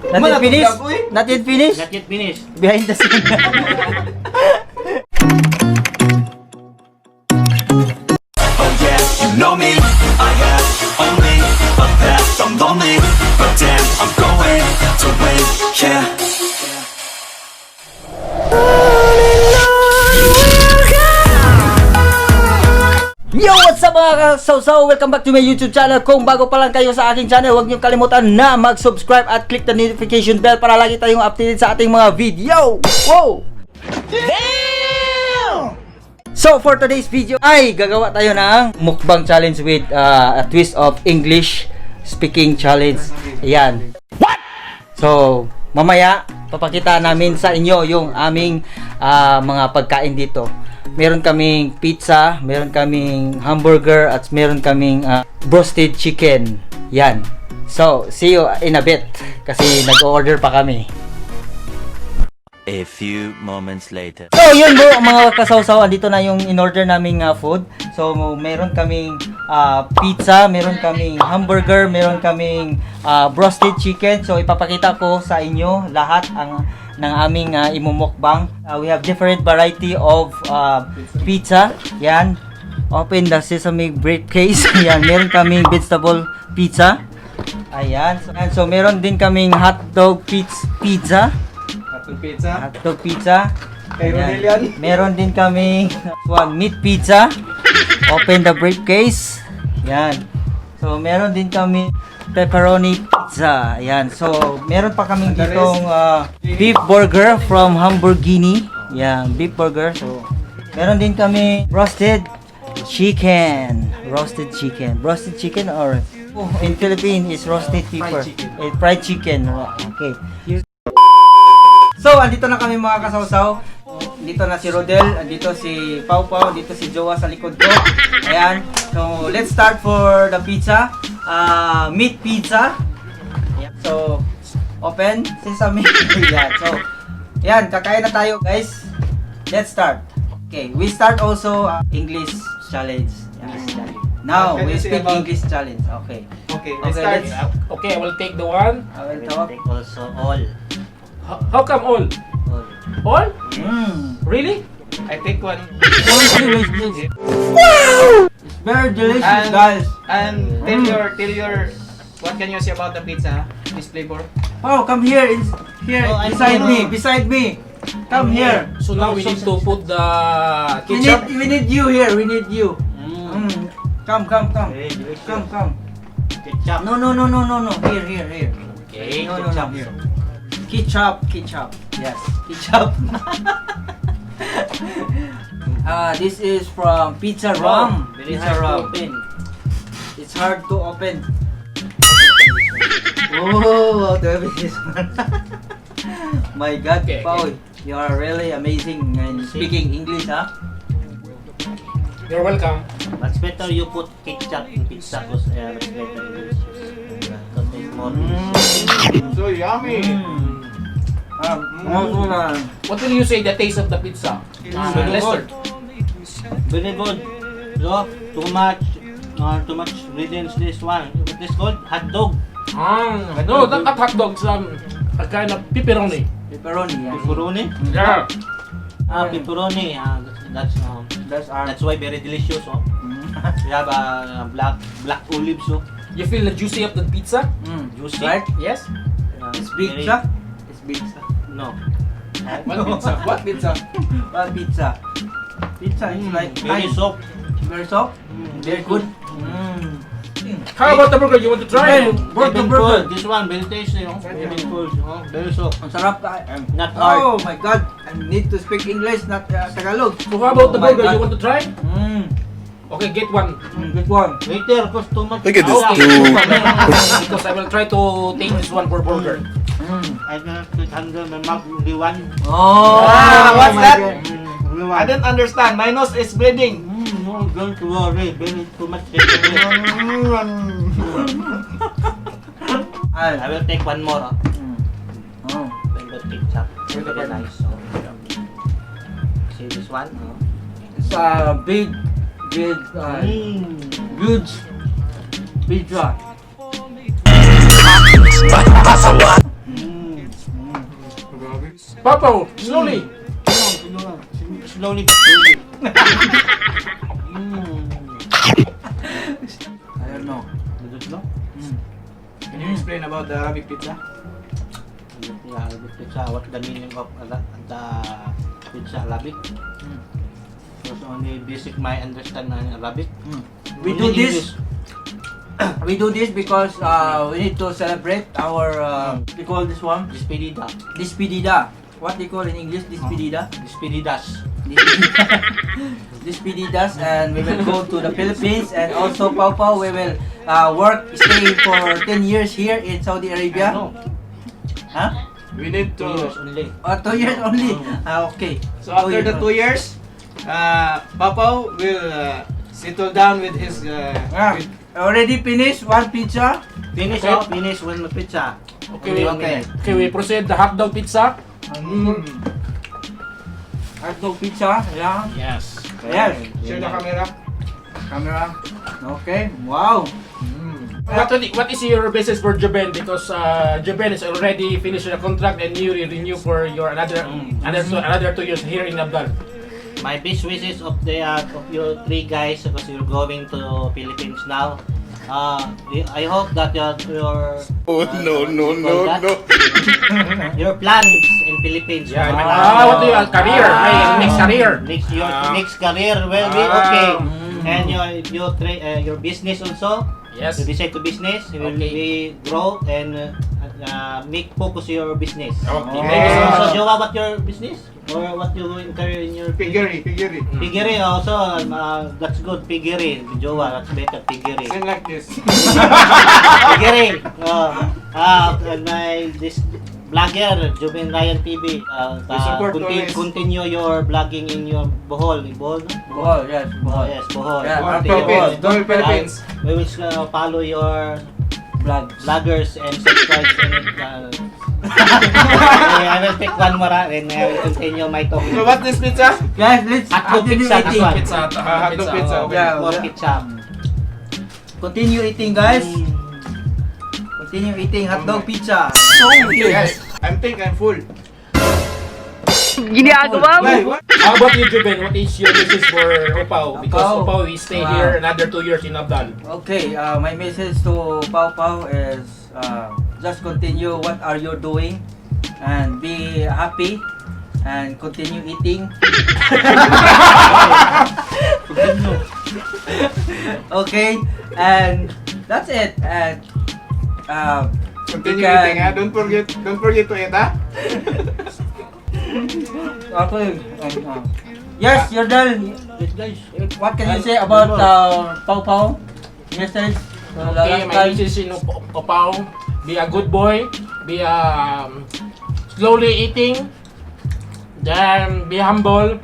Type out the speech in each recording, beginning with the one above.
Not yet finished? Not yet finished? Not yet finished. Behind the scene. Oh yeah, you know me. I have only a past. I'm lonely, but damn, I'm going to win. Yeah. Yo! What's up mga kasawsaw? Welcome back to my YouTube channel. Kung bago pa lang kayo sa aking channel, huwag niyo kalimutan na mag-subscribe at click the notification bell para lagi tayong updated sa ating mga video. Wow! Damn! So for today's video ay gagawa tayo ng mukbang challenge with a twist of English speaking challenge. Ayan. What? So mamaya papakita namin sa inyo yung aming mga pagkain dito. Meron kaming pizza, meron kaming hamburger, at meron kaming broasted chicken. Yan. So, see you in a bit kasi nag-order pa kami. A few moments later. So, yun bro, mga kasawsaw, andito na yung in-order naming food. So, meron kaming pizza, meron kaming hamburger, meron kaming broasted chicken. So, ipapakita ko sa inyo lahat ng aming imumukbang. We have different variety of pizza. Yan. Open the sesame briefcase. Yan. Meron kaming vegetable pizza. Ayan. So meron din kaming hotdog pizza. Hotdog pizza. Ayan. Meron din kaming meat pizza. Open the briefcase. Yan. So meron din kami pepperoni pizza. Ayan. So, meron pa kaming ditong beef burger from Hamburgini. Ayan, beef burger. So, meron din kami roasted chicken. Roasted chicken. Roasted chicken or in Philippines is roasted pepper. Fried chicken. Okay. So, andito na kami mga kasawsaw. Dito na si Rodel, andito si Pau Pau, dito si Jowa sa likod ko. Ayan. So, let's start for the pizza. Meat pizza. So, open sesame. Yan. So, yan, kakain na tayo, guys. Let's start. Okay, we start also English challenge. Yan. Now, we speak English challenge. Okay. Okay, let's start. Okay, I will take the one. I will talk. Take also all. How come all? All? Really? I take one. Wow! It's very delicious, guys. And tell your what can you say about the pizza? This flavor. Oh, come here, beside me. Come here. So now we need to put the ketchup. We need you here. We need you. Come. Ketchup. No. Here. Okay. No. Here. Ketchup. Yes, ketchup. This is from Pizza Rum. Pizza Rum. It's hard to open. Oh, how to open this one? My God, Okay, Paul, you are really amazing in speaking English, huh? You're welcome. But better you put ketchup in pizza because it's better. So yummy. What will you say the taste of the pizza? Lester. Very good. So, too much ingredients this one. What is called? Hot dog. No, not hot dogs. A kind of pepperoni. Pepperoni, yeah. Pepperoni. Yeah. Pepperoni. That's why very delicious. Oh. We have black olives. Oh. You feel the juicy of the pizza? Juicy. Right? Yes. It's pizza. It's pizza. No. What pizza? What pizza? What pizza? Pizza is like Very soft. very soft. Very good. How about the burger? You want to try? Even cold. This one very tasty. Oh. Even cold. Oh. Very soft. Ang sarap. Not hard. Oh my God! I need to speak English, not Tagalog. So how about the Oh my burger? God. You want to try? Okay, get one. Good one. Later, cause too much. Look at this Okay, dude. because I will try to take this one for burger. I cannot handle my mouth only one. Oh, what's my that? God. Only one. I didn't understand. My nose is bleeding. No, don't worry. Very too much. I will take one more. Oh. Very good ketchup. Very nice. See this one? It's a big, huge pizza. Papa, slowly. Slowly but surely. I don't know. Good, no? Can you explain about the Arabic pizza? Yeah, Arabic pizza. What's the meaning of the pizza Arabic? Because only basic my understand Arabic. We do this. We do this because we need to celebrate our we call this one Despedida. despedida. What they call in English despedida? Despedidas. Despedidas, and we will go to the Philippines, and also Pau Pau we will stay for 10 years here in Saudi Arabia. No, Huh? We need 2 years to. only. 2 years only. Okay. So after the 2 years, Papa will settle down with his. With, Already finished one pizza. Finish, Okay. finish one pizza. Okay, Okay. Okay, we proceed the hot dog pizza. Hot dog pizza. Yeah. Yes. Yes. share the camera. Camera. Okay. Wow. What is your basis for Japan? Because Japan is already finished the contract and you renew for your another 2 years here in Abdal. My best wishes of your 3 guys, because you're going to Philippines now. I hope that your your plans in Philippines. Yeah, what do you career? Next career. Next career will be okay. And your business also. Yes. You decide to business, you will be grow and make focus your business. Okay. So Jowa, what your business? Or what you in career in your Piggery. Piggery also, that's good. Piggery, Jowa, that's better. Piggery. Same like this. Piggery. And this vlogger, JovRyanTV. support always. Continue your vlogging in your Bohol. Bohol? Bohol, yes. Bohol. Yes, Bohol. Yeah, Philippines. Bohol. Philippines. We will follow your Vlog. vloggers and subscribe and I will pick one more and I will continue my talk. So what this pizza? Guys, let's Hot dog continue pizza, eating. Pizza. Hot dog pizza. Okay. Yeah. More pizza. Continue eating, guys. Continue eating hot dog pizza. Guys, I'm full. Ginagawa Wait, what? How about you, Japan? What is your message for Opao? Because Opao. Opao we stay here another 2 years in Abdal. Okay, my message to Pau Pau is just continue what are you doing and be happy and continue eating. Okay, and that's it. And Continue you can- eating, ha? Don't forget to eat, ha? Okay. Yes, you're done. Yes, guys. What can you say about Pau Pau? Message. Okay, my message in Opao, be a good boy, be slowly eating, then be humble.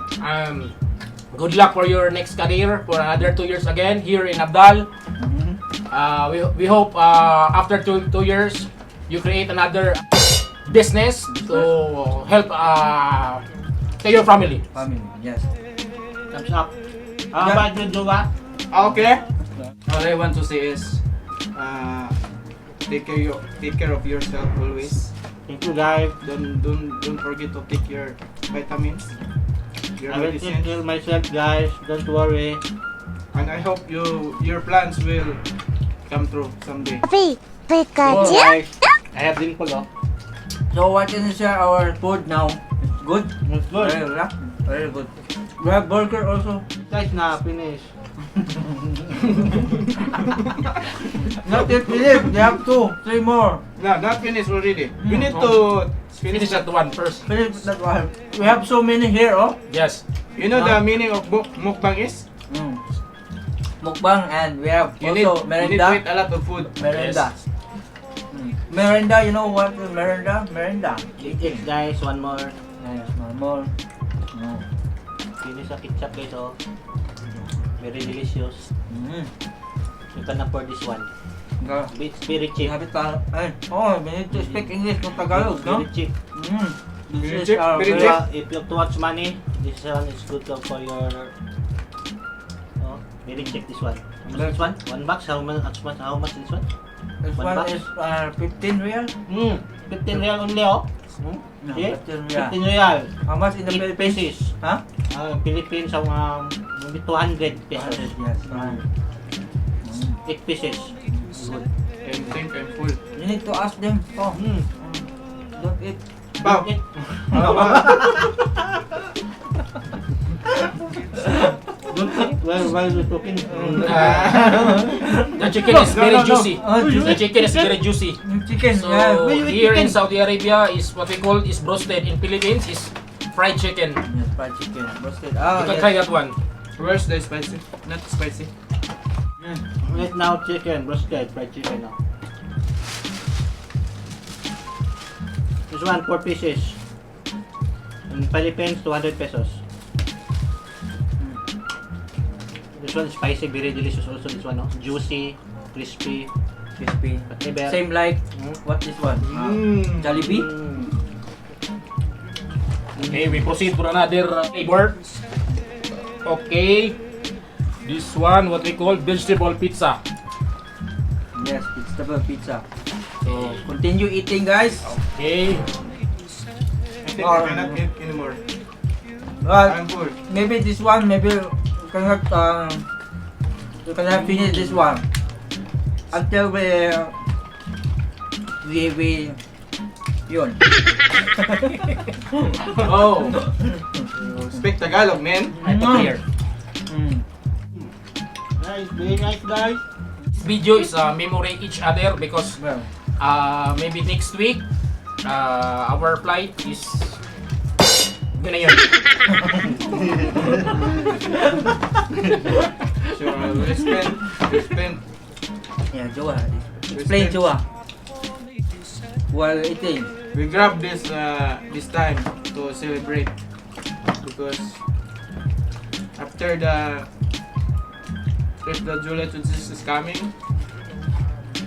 Good luck for your next career for another 2 years again here in Abdal. We hope after 2 years you create another business to help to your family. Family, yes. Thumbs up. How about you, Jowa? Okay. All I want to say is, take care of yourself always. Thank you, guys. Don't forget to take your vitamins, your I will take medicine, care of myself, guys. Don't worry. and I hope your plans will come true someday. Oh, guys. I have dimple, oh. So what can you say our food now? It's good? It's good. Very good. We have burger also. Guys, na finish. Not yet finished. We have 3 more. No, not finished already. We need to Finish finish that one first. Finish that one. We have so many here, oh. Yes. You know the meaning of mukbang is? Mukbang, and we have You need also to merenda. eat a lot of food. Merenda. Merenda, you know what is merenda? Merenda. Yes, guys. One more. Yes, one more. No. Finish sa ketchup, guys, oh. Very delicious. Mm. You can afford this one. Go. It's very cheap. Sabi tayo, we need to speak English no Tagalog, It's no? very cheap. This Very is cheap, very very- cheap. If you have too much money, this one is good for your. Oh, very cheap this one. How much this one? $1. How much this one? This One one box? is 15 real. 15 real only, oh. Yeah, Yeah. 15 real. How much in the 8 Philippines? pesos. Huh? Philippines, maybe 200 pesos. Yes. 8 pesos. Good. And think I'm full. You need to ask them. Oh, don't eat. Pao. Okay. Don't eat while you're talking. The chicken is very juicy. The chicken is very juicy. Chicken. So Yeah. here in Saudi Arabia is what we call is broasted. In Philippines is fried chicken. Yes, fried chicken. Roasted. You can try that one. Where's the spicy? Not spicy. Right now, chicken, broasted, fried chicken now. This one, 4 pieces. In Philippines, 200 pesos. This one is spicy, very delicious also. This one, no? Juicy, crispy. Crispy. Whatever. Same like what this one? Jollibee. Okay, we proceed for another flavor. Okay. This one, what we call vegetable pizza. Yes, vegetable pizza. So continue eating, guys. Okay. I think I cannot eat anymore. I'm full. Maybe this one, maybe you cannot finish this one until we yun. Oh. Speak Tagalog, man. I put here. Nice, very nice, guys. This video is memory each other because Well, maybe next week our flight is gonna yun. So we spend. yeah, Joa. Explain Joa. While eating. We grab this time to celebrate because after the July 26 is coming,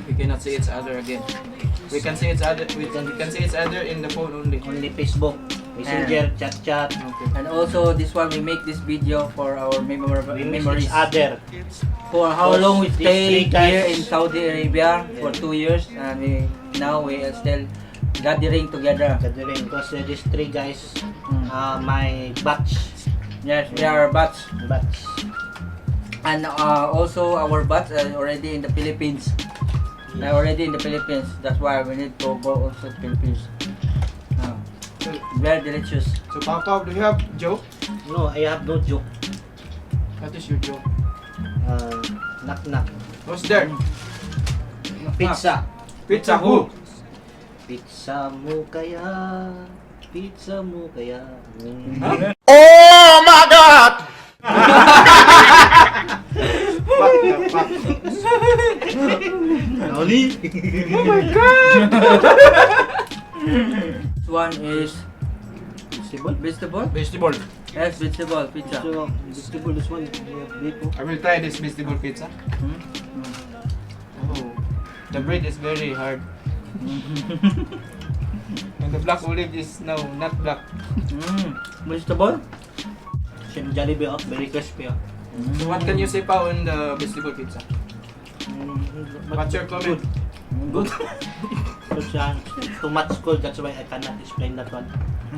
we cannot see each other again. We can see each other. We can see each other in the phone only. Only Facebook, Messenger, chat. Okay. And also this one, we make this video for our We miss memories. each other. For how long we These stayed three guys- here in Saudi Arabia for 2 years, and now we are still gathering together. Gathering because these 3 guys, Mm. my batch. Yes, we are batch. And also our batch are already in the Philippines. They're already in the Philippines. That's why we need to go also to Philippines. Very delicious. So Papa, do you have joke? No, I have no joke. What is your joke? Knock knock. Who's there? Pizza. Pizza who? Pizza mo kaya? Pizza mo kaya? What the fuck? Noli? This one is Vegetable? vegetable. Vegetable. Yes, vegetable pizza. So, vegetable this one. Beef. I will try this vegetable pizza. Hmm? Oh, the bread is very hard. And the black olive is no, not black. Vegetable. Same Jollibee, oh. Very crispy, oh. So what can you say pa on the vegetable pizza? What's your comment? Good. Good siya. Too much cold, that's why I cannot explain that one.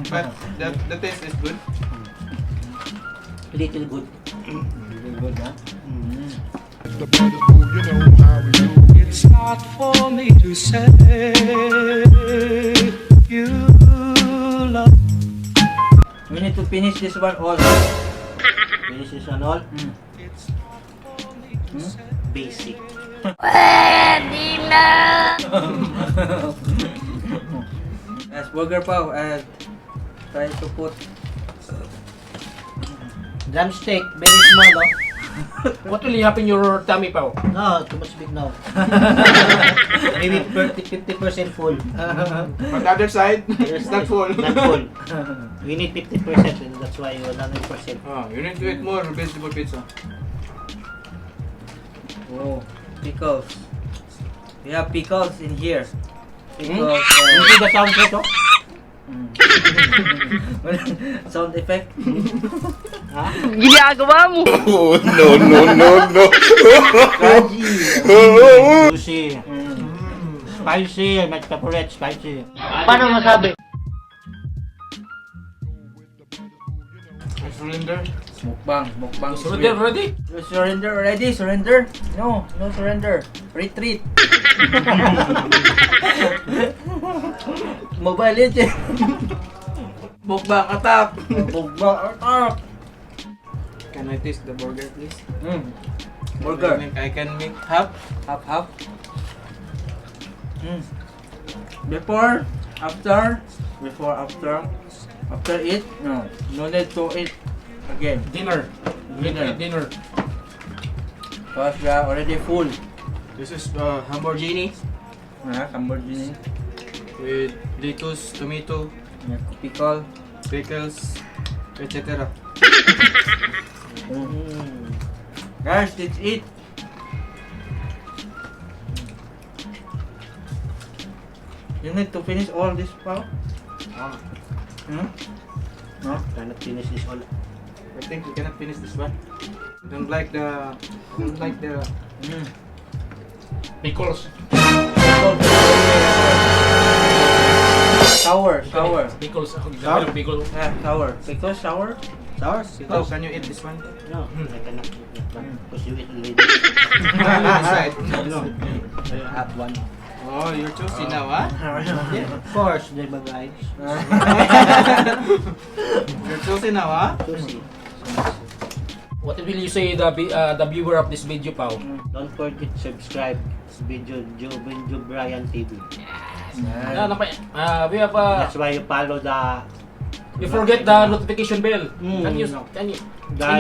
But the taste is good. Little good. Very good, huh? It's hard for me to say you love. We need to finish this one all. Finish this and all. Basic. As burger pa, try to put. Drumstick, very small, oh. What will happen your tummy, Pao? No, too much big now. Maybe 50% full. On the other side, it's not full. Not full. We need 50%, and that's why 100%. Oh, you need to eat more vegetable pizza. Oh, pickles. We have pickles in here. Pickles. You see the sound effect, oh? Sound effect. Ha? Oh, no. Juicy. Spicy, my favorite, spicy. Paano masabi? surrender. Mukbang is Surrender real. ready? You surrender already? Surrender? No surrender. Retreat. Mobile Legends. Mukbang attack. Mukbang attack. Can I taste the burger, please? Burger. I can make half. Half. Before, after eat, no need to eat again. Dinner. Dinner. Because we are already full. This is Lamborghini Lamborghini, with lettuce, tomato, pickle. pickles, etc. Guys, let's eat. You need to finish all this pao. No? Cannot finish this all. I think we cannot finish this one. Don't like the. Pickles. Sour. Pickles. Sour? Pickle. Yeah, sour. Pickle, sour. Sour? Oh, can you eat this one? No, I cannot eat that one because you eat lady. You decide. No, I have one. Oh, you're choosy now, huh? Yeah, of course, di ba guys? You're choosy now, huh? Sushi. What will you say the viewer of this video, Pao? Don't forget to subscribe this video, JovRyanTV. We have That's why you follow the you forget the notification bell. Can you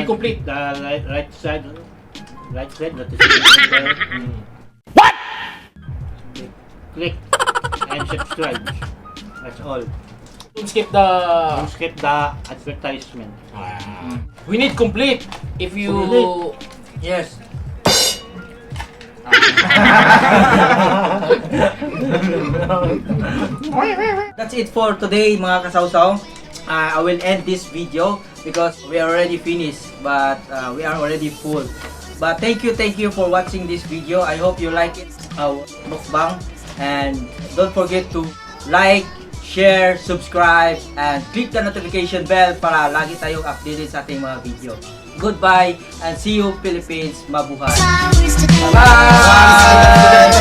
complete? the right side notification bell. Click and subscribe. That's all. Don't skip the. Don't skip the advertisement. We need complete. If you. Yes. That's it for today, mga kasawsaw. I will end this video because we are already finished, but we are already full. But thank you for watching this video. I hope you like it, mukbang, and don't forget to like, share, subscribe, and click the notification bell para lagi tayong updated sa ating mga video. Goodbye and see you Philippines. Mabuhay. Bye!